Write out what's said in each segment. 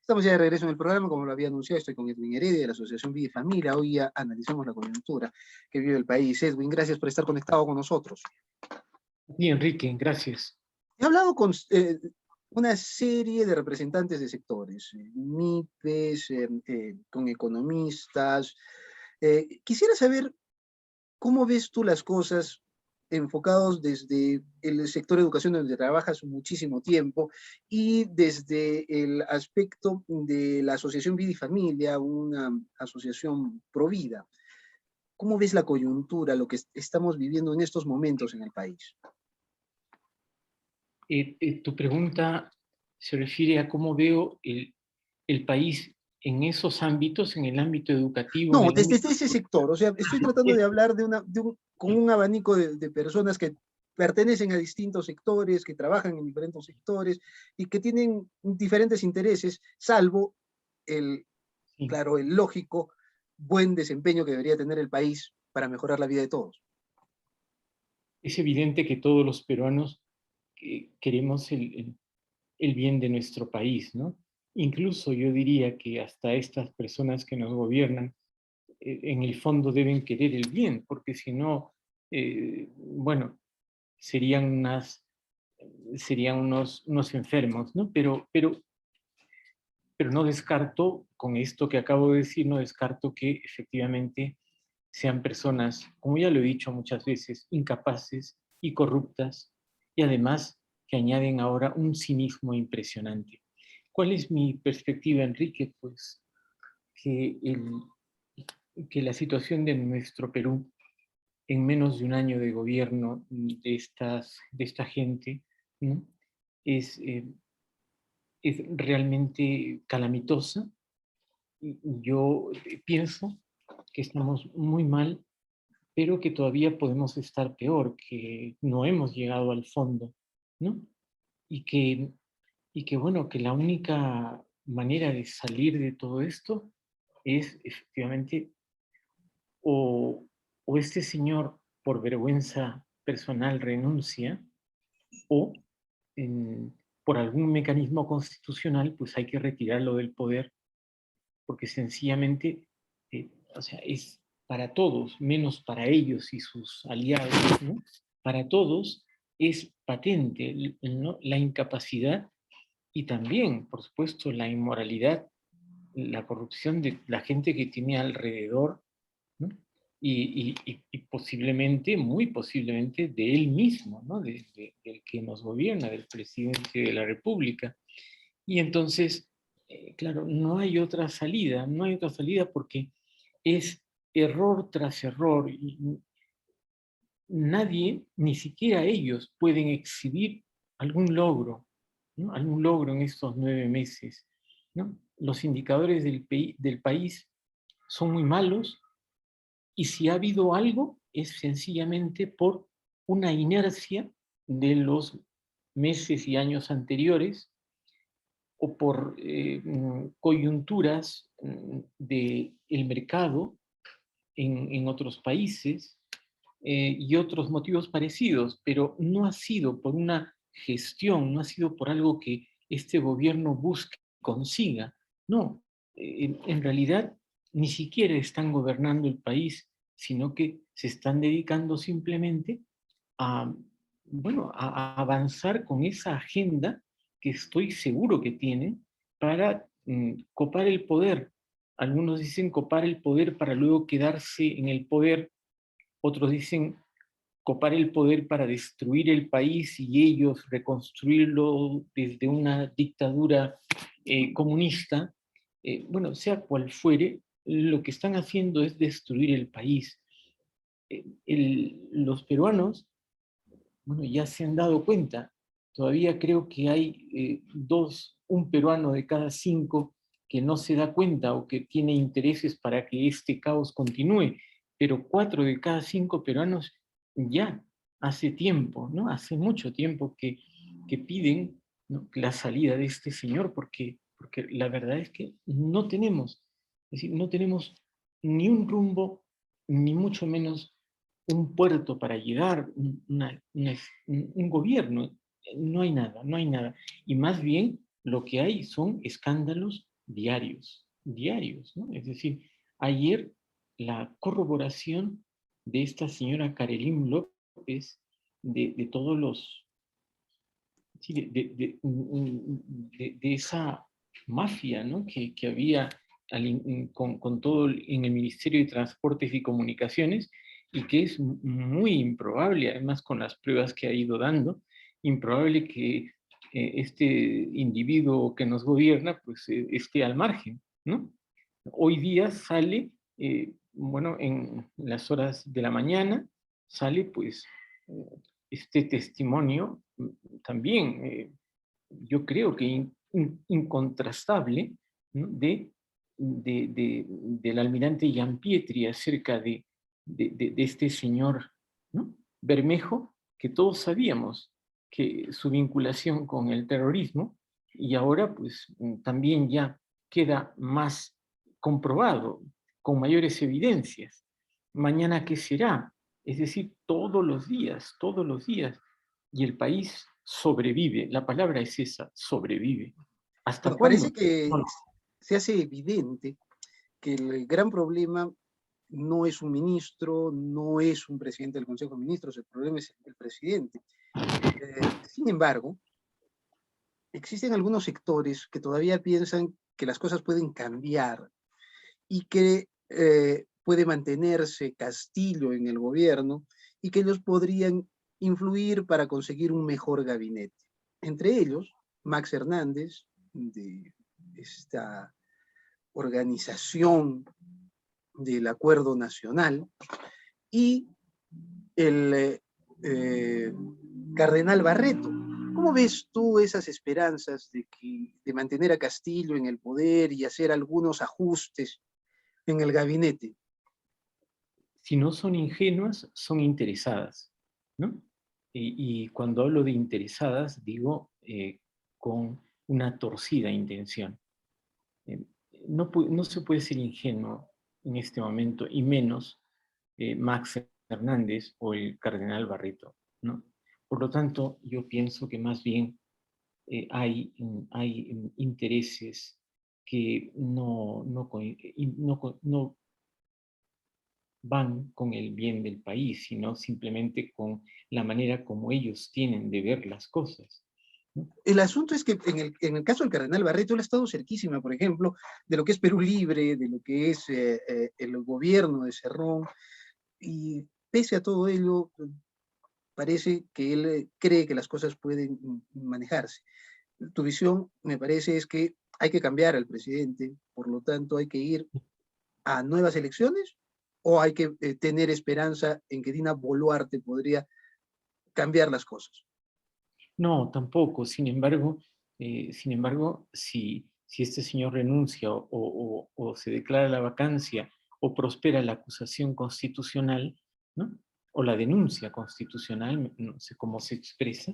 Estamos ya de regreso en el programa, como lo había anunciado, estoy con Edwin Heredia de la Asociación Vida y Familia. Hoy ya analizamos la coyuntura que vive el país. Edwin, gracias por estar conectado con nosotros. Sí, Enrique, gracias. He hablado con una serie de representantes de sectores, MIPES, con economistas. Quisiera saber cómo ves tú las cosas enfocados desde el sector educación donde trabajas muchísimo tiempo y desde el aspecto de la Asociación Vida y Familia, una asociación pro vida. ¿Cómo ves la coyuntura, lo que estamos viviendo en estos momentos en el país? Tu pregunta se refiere a cómo veo el país en esos ámbitos, en el ámbito educativo, en No, el desde ámbito... ese sector, o sea, estoy tratando de hablar con un abanico de personas que pertenecen a distintos sectores, que trabajan en diferentes sectores y que tienen diferentes intereses, salvo el, Sí. claro, el lógico buen desempeño que debería tener el país para mejorar la vida de todos. Es evidente que todos los peruanos queremos el bien de nuestro país, ¿no? Incluso yo diría que hasta estas personas que nos gobiernan, en el fondo deben querer el bien, porque si no, bueno, serían unos enfermos, ¿no? Pero no descarto, con esto que acabo de decir, no descarto que efectivamente sean personas, como ya lo he dicho muchas veces, incapaces y corruptas, y además que añaden ahora un cinismo impresionante. ¿Cuál es mi perspectiva, Enrique? Pues que, que la situación de nuestro Perú, en menos de un año de gobierno de esta gente, ¿no? es, eh, es realmente calamitosa. Yo pienso que estamos muy mal, pero que todavía podemos estar peor, que no hemos llegado al fondo, ¿no? Y que, y que bueno, que la única manera de salir de todo esto es efectivamente o, o este señor por vergüenza personal renuncia o por algún mecanismo constitucional pues hay que retirarlo del poder porque sencillamente, o sea, es para todos, menos para ellos y sus aliados, ¿no? Para todos es patente, ¿no? La incapacidad y también, por supuesto, la inmoralidad, la corrupción de la gente que tiene alrededor, ¿no? Y posiblemente, muy posiblemente, de él mismo, ¿no? Del que nos gobierna, del presidente de la República. Y entonces, claro, no hay otra salida, no hay otra salida porque es error tras error. Y nadie, ni siquiera ellos, pueden exhibir algún logro, ¿no? Algún logro en estos 9 meses, ¿no? Los indicadores del país son muy malos y si ha habido algo es sencillamente por una inercia de los meses y años anteriores o por coyunturas del mercado en otros países y otros motivos parecidos, pero no ha sido por una gestión, no ha sido por algo que este gobierno busque, consiga. No, en realidad ni siquiera están gobernando el país, sino que se están dedicando simplemente a, bueno, a avanzar con esa agenda que estoy seguro que tienen para copar el poder. Algunos dicen copar el poder para luego quedarse en el poder, otros dicen copar el poder para destruir el país y ellos reconstruirlo desde una dictadura comunista. Bueno, sea cual fuere, lo que están haciendo es destruir el país. Los peruanos, bueno, ya se han dado cuenta. Todavía creo que hay un peruano de cada 5 que no se da cuenta o que tiene intereses para que este caos continúe, pero 4 de cada 5 peruanos ya hace tiempo, ¿no? Hace mucho tiempo que piden, ¿no?, la salida de este señor, porque la verdad es que no tenemos, es decir, no tenemos ni un rumbo, ni mucho menos un puerto para llegar, un gobierno. No hay nada, no hay nada. Y más bien lo que hay son escándalos diarios, diarios, ¿no? Es decir, ayer la corroboración de esta señora Carolyn López, de todos los, sí, de esa mafia, ¿no? Que había con todo en el Ministerio de Transportes y Comunicaciones, y que es muy improbable, además con las pruebas que ha ido dando, improbable que este individuo que nos gobierna pues esté al margen, ¿no? Hoy día sale, bueno, en las horas de la mañana, sale pues este testimonio también, yo creo que incontrastable, ¿no? Del almirante Giampietri acerca de este señor, ¿no? Bermejo, que todos sabíamos que su vinculación con el terrorismo, y ahora pues también ya queda más comprobado, con mayores evidencias. Mañana, ¿qué será? Es decir, todos los días, y el país sobrevive. La palabra es esa, sobrevive. ¿Hasta Bueno, parece cuándo? que No, se hace evidente que el gran problema no es un ministro, no es un presidente del Consejo de Ministros, el problema es el presidente. Sin embargo, existen algunos sectores que todavía piensan que las cosas pueden cambiar y que puede mantenerse Castillo en el gobierno y que ellos podrían influir para conseguir un mejor gabinete. Entre ellos, Max Hernández, de esta organización del Acuerdo Nacional, y el cardenal Barreto. ¿Cómo ves tú esas esperanzas de mantener a Castillo en el poder y hacer algunos ajustes en el gabinete? si no son ingenuas, son interesadas, ¿no? Y cuando hablo de interesadas, digo con una torcida intención. Eh, no se puede ser ingenuo en este momento, y menos Max Hernández o el cardenal Barreto, ¿no? Por lo tanto, yo pienso que más bien hay intereses que no van con el bien del país, sino simplemente con la manera como ellos tienen de ver las cosas, ¿no? El asunto es que en el caso del cardenal Barreto, él ha estado cerquísima, por ejemplo, de lo que es Perú Libre, de lo que es el gobierno de Cerrón, y pese a todo ello, parece que él cree que las cosas pueden manejarse. Tu visión, me parece, es que hay que cambiar al presidente, por lo tanto hay que ir a nuevas elecciones o hay que tener esperanza en que Dina Boluarte podría cambiar las cosas. No, tampoco. Sin embargo, si este señor renuncia o se declara la vacancia o prospera la acusación constitucional, ¿no? O la denuncia constitucional, no sé cómo se expresa,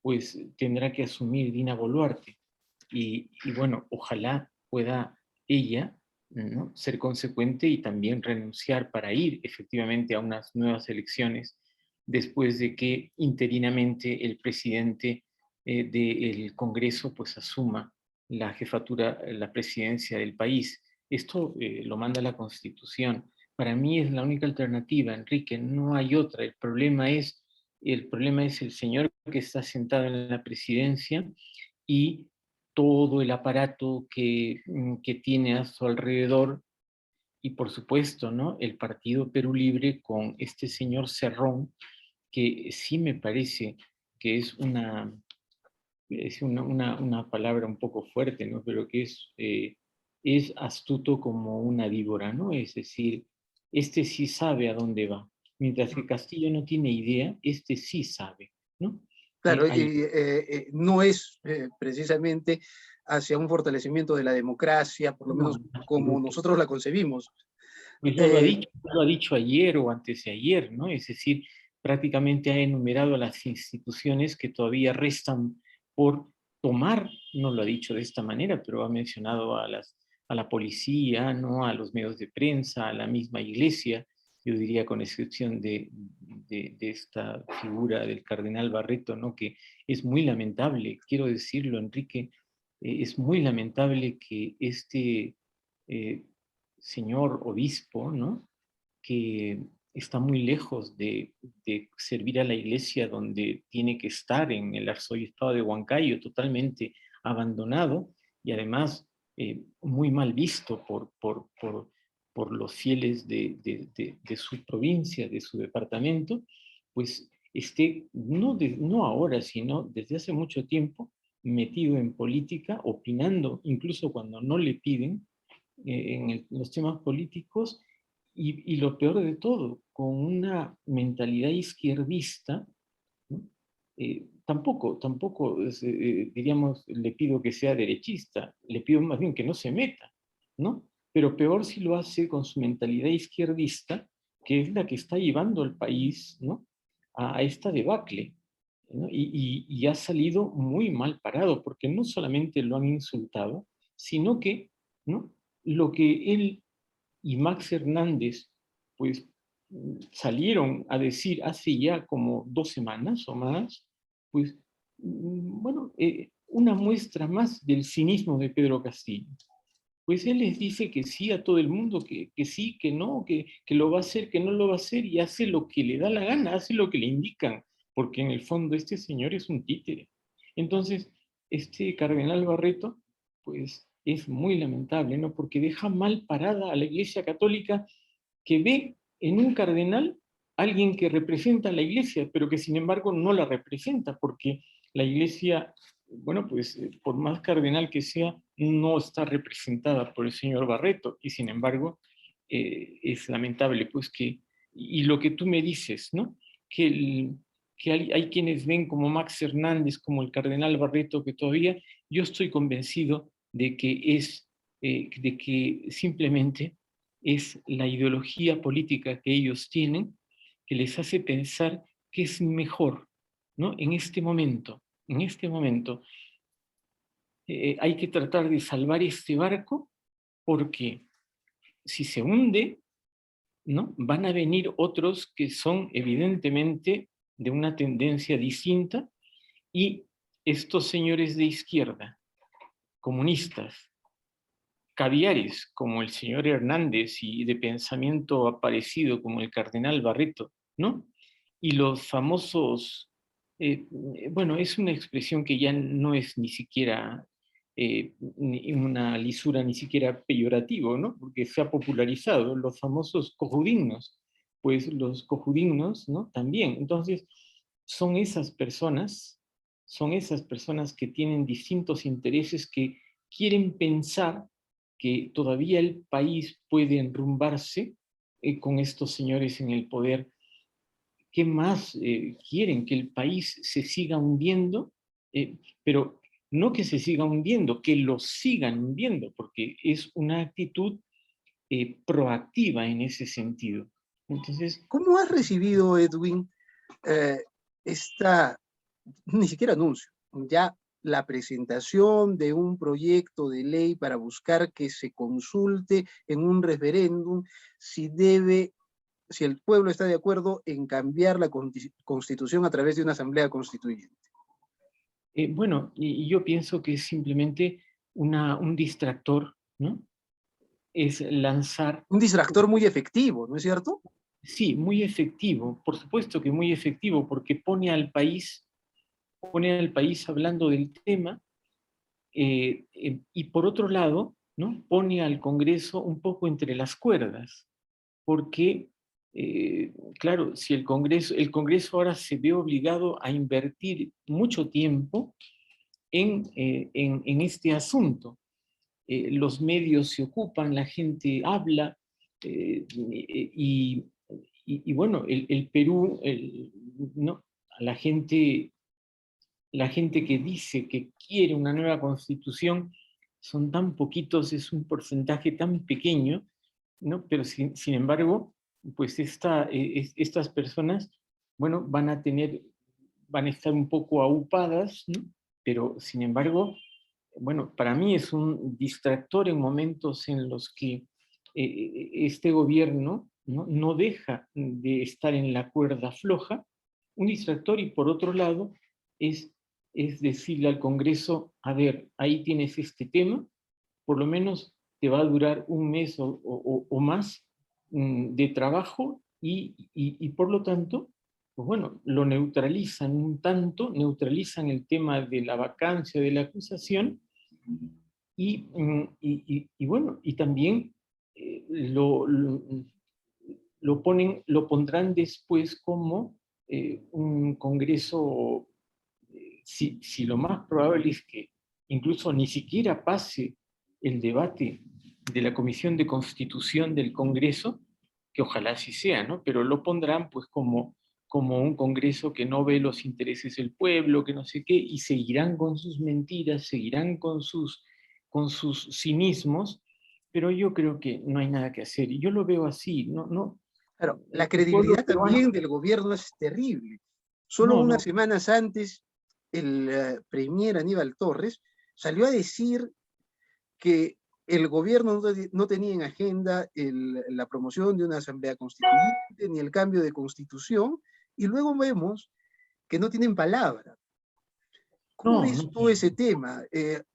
pues tendrá que asumir Dina Boluarte. Y bueno, ojalá pueda ella, ¿no? Ser consecuente y también renunciar para ir efectivamente a unas nuevas elecciones después de que interinamente el presidente del Congreso pues asuma la jefatura, la presidencia del país. Esto lo manda la Constitución. Para mí es la única alternativa, Enrique, no hay otra. El problema es el señor que está sentado en la presidencia y todo el aparato que tiene a su alrededor, y por supuesto, ¿no? El Partido Perú Libre con este señor Cerrón, que sí me parece que es una palabra un poco fuerte, ¿no? Pero que es astuto como una víbora, ¿no? Es decir, este sí sabe a dónde va, mientras que Castillo no tiene idea, este sí sabe, ¿no? Claro, Hay, no es precisamente hacia un fortalecimiento de la democracia, por lo no, menos en como absoluto. nosotros la concebimos. Pues Eh, ya lo ha dicho ayer o antes de ayer, ¿no? Es decir, prácticamente ha enumerado a las instituciones que todavía restan por tomar, no lo ha dicho de esta manera, pero ha mencionado a la policía, ¿no? A los medios de prensa, a la misma iglesia, yo diría con excepción de esta figura del cardenal Barreto, ¿no? Que es muy lamentable, quiero decirlo, Enrique, Es muy lamentable que este eh, señor obispo, ¿no? Que está muy lejos de servir a la iglesia donde tiene que estar, en el arzobispado de Huancayo, totalmente abandonado y además muy mal visto por los fieles de su provincia, de su departamento, pues esté, no ahora, sino desde hace mucho tiempo, metido en política, opinando, incluso cuando no le piden, los temas políticos, y lo peor de todo, con una mentalidad izquierdista, ¿no? Tampoco diríamos, le pido que sea derechista, le pido más bien que no se meta, ¿no? Pero peor si lo hace con su mentalidad izquierdista, que es la que está llevando al país, ¿no? A esta debacle, ¿no? Y ha salido muy mal parado, porque no solamente lo han insultado, sino que, ¿no? Lo que él y Max Hernández, pues salieron a decir hace ya como 2 semanas o más, pues bueno, una muestra más del cinismo de Pedro Castillo. Pues él les dice que sí a todo el mundo, que sí, que no, que lo va a hacer, que no lo va a hacer, y hace lo que le da la gana, hace lo que le indican, porque en el fondo este señor es un títere. Entonces, este cardenal Barreto, pues es muy lamentable, ¿no? Porque deja mal parada a la Iglesia Católica, que ve en un cardenal alguien que representa a la Iglesia, pero que sin embargo no la representa, porque la Iglesia, bueno, pues por más cardenal que sea, no está representada por el señor Barreto, y sin embargo es lamentable, pues y lo que tú me dices, ¿no? Que, que hay quienes ven como Max Hernández, como el cardenal Barreto, que todavía yo estoy convencido de que simplemente es la ideología política que ellos tienen que les hace pensar que es mejor, ¿no? En este momento, hay que tratar de salvar este barco, porque si se hunde, ¿no? Van a venir otros que son evidentemente de una tendencia distinta, y estos señores de izquierda, comunistas, caviares como el señor Hernández y de pensamiento aparecido como el cardenal Barreto, ¿no? Y los famosos, bueno, es una expresión que ya no es ni siquiera una lisura ni siquiera peyorativo, ¿no? Porque se ha popularizado, los famosos cojudignos, pues los cojudignos, ¿no? También. Entonces, son esas personas, son esas personas que tienen distintos intereses, que quieren pensar que todavía el país puede enrumbarse con estos señores en el poder. ¿Qué más quieren? Que el país se siga hundiendo, pero no que se siga hundiendo, que lo sigan hundiendo, porque es una actitud proactiva en ese sentido. Entonces, ¿Cómo has recibido, Edwin, eh, esta, ni siquiera anuncio, ya la presentación de un proyecto de ley para buscar que se consulte en un referéndum si debe, si el pueblo está de acuerdo en cambiar la constitución a través de una asamblea constituyente? bueno, y yo pienso que es simplemente un distractor, ¿no? Es lanzar. Un distractor muy efectivo, ¿no es cierto? Sí, muy efectivo, por supuesto que muy efectivo, porque pone al país hablando del tema, y por otro lado, ¿no? Pone al Congreso un poco entre las cuerdas, porque, claro, si el Congreso ahora se ve obligado a invertir mucho tiempo en este asunto. Los medios se ocupan, la gente habla, y, y bueno, el Perú, ¿no? La gente que dice que quiere una nueva constitución son tan poquitos, es un porcentaje tan pequeño, ¿no? Pero sin embargo, pues estas personas, bueno, van a estar un poco aupadas, ¿no? Pero sin embargo, bueno, para mí es un distractor en momentos en los que este gobierno, ¿no? No deja de estar en la cuerda floja, un distractor, y por otro lado es es decirle al Congreso, a ver, ahí tienes este tema, por lo menos te va a durar un mes o más de trabajo y por lo tanto, pues bueno, lo neutralizan un tanto, neutralizan el tema de la vacancia, de la acusación y bueno, y también eh, lo, lo, lo pondrán después como un Congreso, si lo más probable es que incluso ni siquiera pase el debate de la Comisión de Constitución del Congreso, que ojalá así sea, ¿no? Pero lo pondrán pues como un Congreso que no ve los intereses del pueblo, que no sé qué, y seguirán con sus mentiras, seguirán con sus cinismos, pero yo creo que no hay nada que hacer. Y yo lo veo así, Claro, la el pueblo credibilidad peruano, también del gobierno es terrible. Solo no, unas no, semanas antes, el premier Aníbal Torres salió a decir que el gobierno no tenía en agenda la promoción de una asamblea constituyente ni el cambio de constitución, y luego vemos que no tienen palabra. ¿Cómo no, ves no. tú ese tema?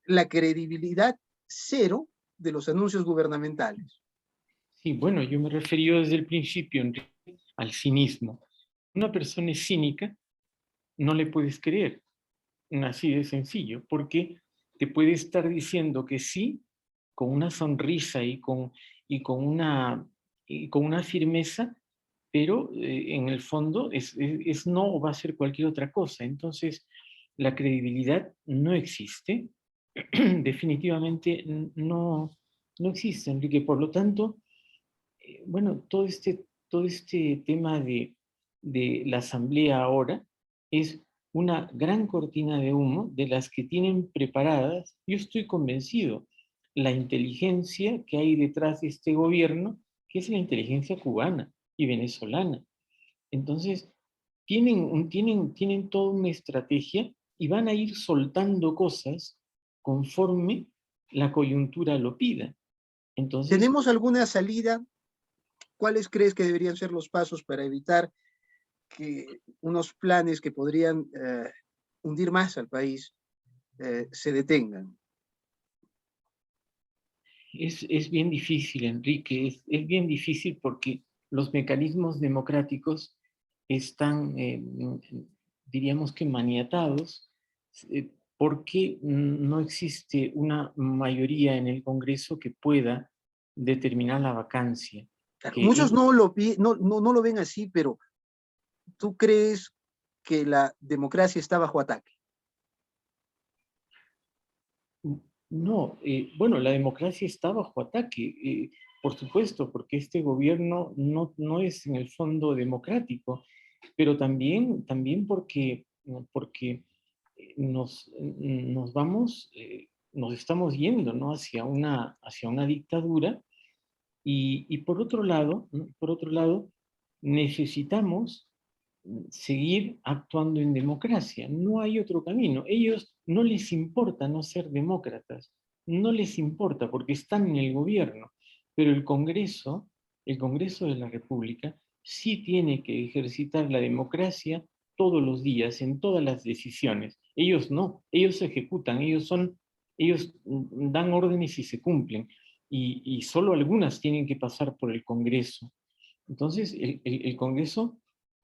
La credibilidad cero de los anuncios gubernamentales. Sí, bueno, yo me referí desde el principio, Enrique, al cinismo. Una persona es cínica, no le puedes creer, así de sencillo, porque te puede estar diciendo que sí, con una sonrisa y con una, y con una firmeza, pero en el fondo es no o va a ser cualquier otra cosa. Entonces, la credibilidad no existe, definitivamente no existe, Enrique. Por lo tanto, bueno, todo este tema de la asamblea ahora es una gran cortina de humo de las que tienen preparadas, yo estoy convencido, la inteligencia que hay detrás de este gobierno, que es la inteligencia cubana y venezolana. Entonces, tienen toda una estrategia y van a ir soltando cosas conforme la coyuntura lo pida. Entonces, ¿Tenemos alguna salida? ¿Cuáles crees que deberían ser los pasos para evitar que unos planes que podrían hundir más al país se detengan? es bien difícil, Enrique, es bien difícil porque los mecanismos democráticos están, diríamos que maniatados, porque no existe una mayoría en el Congreso que pueda determinar la vacancia. Claro, Que muchos no lo ven así, pero ¿tú crees que la democracia está bajo ataque? No, bueno, la democracia está bajo ataque, por supuesto, porque este gobierno no es en el fondo democrático, pero también porque nos estamos yendo, ¿no? Hacia una dictadura y por otro lado, ¿no? Por otro lado, necesitamos seguir actuando en democracia. No hay otro camino. Ellos no les importa no ser demócratas, no les importa porque están en el gobierno, pero el Congreso de la República, sí tiene que ejercitar la democracia todos los días, en todas las decisiones. Ellos no, ellos ejecutan, ellos dan órdenes y se cumplen, y solo algunas tienen que pasar por el Congreso. Entonces, el Congreso,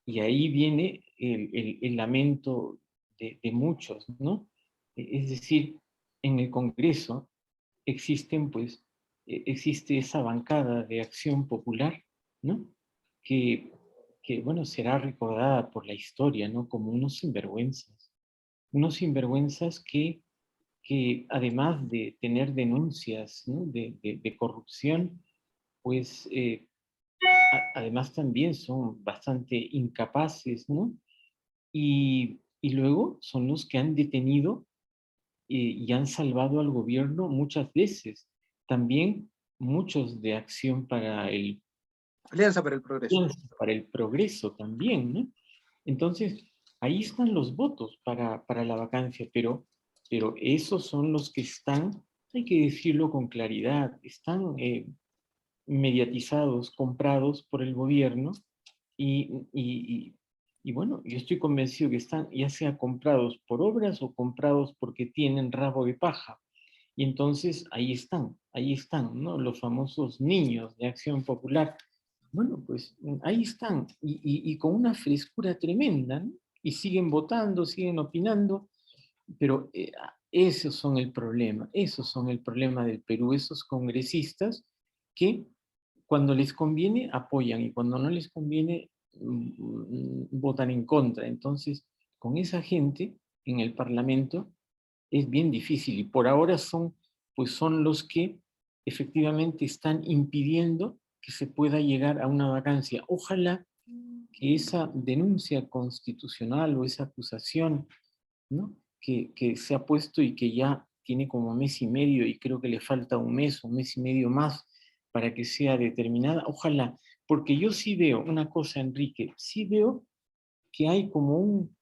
y ahí viene el lamento de muchos, ¿no? Es decir, en el Congreso existe esa bancada de acción popular, ¿no? Que, bueno, será recordada por la historia, ¿no? Como unos sinvergüenzas que además de tener denuncias, ¿no? de corrupción, pues además también son bastante incapaces, ¿no? Y luego son los que han detenido y han salvado al gobierno muchas veces. También muchos de Acción Alianza para el Progreso. para el Progreso también, ¿no? Entonces, ahí están los votos para la vacancia, pero esos son los que están, hay que decirlo con claridad, están mediatizados, comprados por el gobierno y, y, Y bueno, yo estoy convencido que están ya sea comprados por obras o comprados porque tienen rabo de paja. Y entonces ahí están, ¿no? Los famosos niños de Acción Popular. Bueno, pues ahí están, y con una frescura tremenda, ¿no? Y siguen votando, siguen opinando, pero esos son el problema del Perú, esos congresistas que cuando les conviene apoyan y cuando no les conviene votan en contra. Entonces, con esa gente en el Parlamento es bien difícil y por ahora pues son los que efectivamente están impidiendo que se pueda llegar a una vacancia. Ojalá que esa denuncia constitucional o esa acusación, ¿no? que se ha puesto y que ya tiene como mes y medio y creo que le falta un mes y medio más para que sea determinada, ojalá, porque yo sí veo una cosa, Enrique, sí veo que hay como un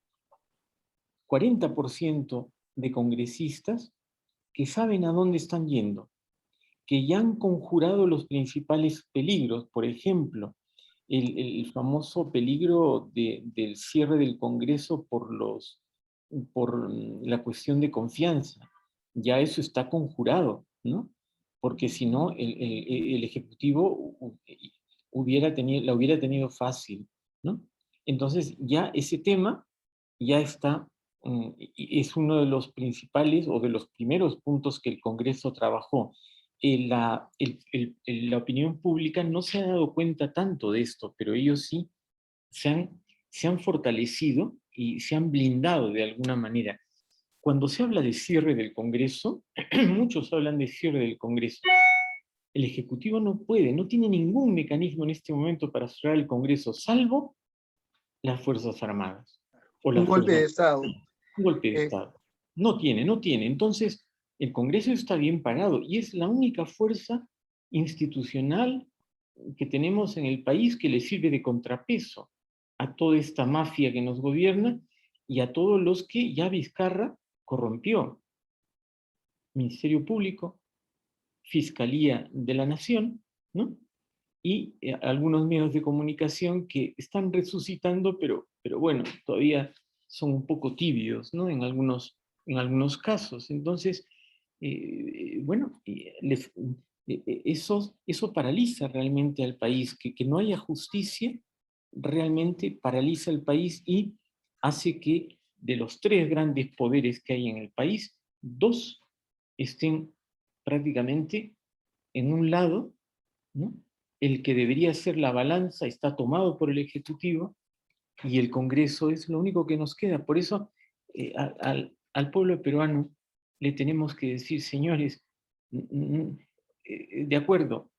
40% de congresistas que saben a dónde están yendo, que ya han conjurado los principales peligros, por ejemplo, el famoso peligro del cierre del Congreso por la cuestión de confianza. Ya eso está conjurado, ¿no? Porque si no, el Ejecutivo la hubiera tenido fácil, ¿no? Entonces ya ese tema ya está, es uno de los principales o de los primeros puntos que el Congreso trabajó. La opinión pública no se ha dado cuenta tanto de esto, pero ellos sí se han, se han fortalecido y se han blindado de alguna manera. Cuando se habla de cierre del Congreso, muchos hablan de cierre del Congreso. El Ejecutivo no puede, no tiene ningún mecanismo en este momento para cerrar el Congreso, salvo las Fuerzas Armadas o Un las golpe de Fuerzas. Estado. Un golpe de Eh, Estado. No tiene, no tiene. Entonces, el Congreso está bien parado y es la única fuerza institucional que tenemos en el país que le sirve de contrapeso a toda esta mafia que nos gobierna y a todos los que ya Vizcarra corrompió. Ministerio Público, Fiscalía de la Nación, ¿no? Y algunos medios de comunicación que están resucitando, pero bueno, todavía son un poco tibios, ¿no? En algunos casos. Entonces, bueno, eso paraliza realmente al país, que no haya justicia realmente paraliza el país y hace que de los tres grandes poderes que hay en el país, dos estén prácticamente en un lado, ¿no? El que debería ser la balanza está tomado por el Ejecutivo y el Congreso es lo único que nos queda. Por eso al pueblo peruano le tenemos que decir, señores, de acuerdo,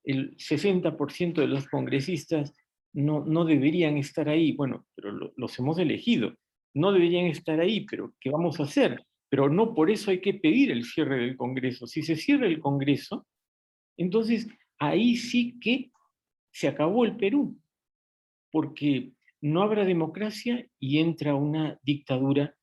el 60% de los congresistas no deberían estar ahí, bueno, pero los hemos elegido, no deberían estar ahí, pero ¿qué vamos a hacer? Pero no por eso hay que pedir el cierre del Congreso. Si se cierra el Congreso, entonces ahí sí que se acabó el Perú, porque no habrá democracia y entra una dictadura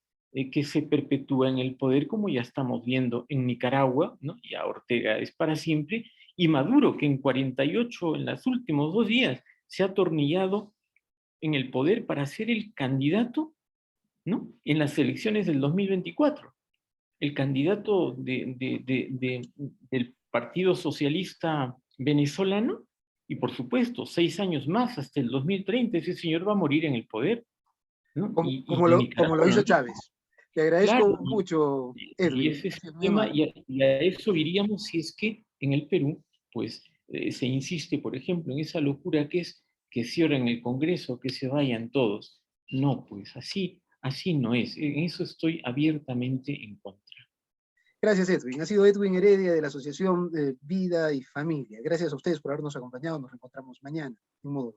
que se perpetúa en el poder, como ya estamos viendo en Nicaragua, ¿no? Ya Ortega es para siempre, y Maduro, que en 48, en los últimos 2 días, se ha atornillado en el poder para ser el candidato, ¿no? En las elecciones del 2024, el candidato del Partido Socialista Venezolano, y por supuesto, 6 años más, hasta el 2030, ese señor va a morir en el poder, ¿no? Y como lo Nicaragua, hizo ¿no? Chávez. Te agradezco Claro, mucho, y Edwin. ese Ha es sido el muy tema, amable. y a eso iríamos si es que en el Perú, pues, se insiste, por ejemplo, en esa locura que es que cierren el Congreso, que se vayan todos. No, pues así no es. En eso estoy abiertamente en contra. Gracias, Edwin. Ha sido Edwin Heredia de la Asociación Vida y Familia. Gracias a ustedes por habernos acompañado. Nos reencontramos mañana en modo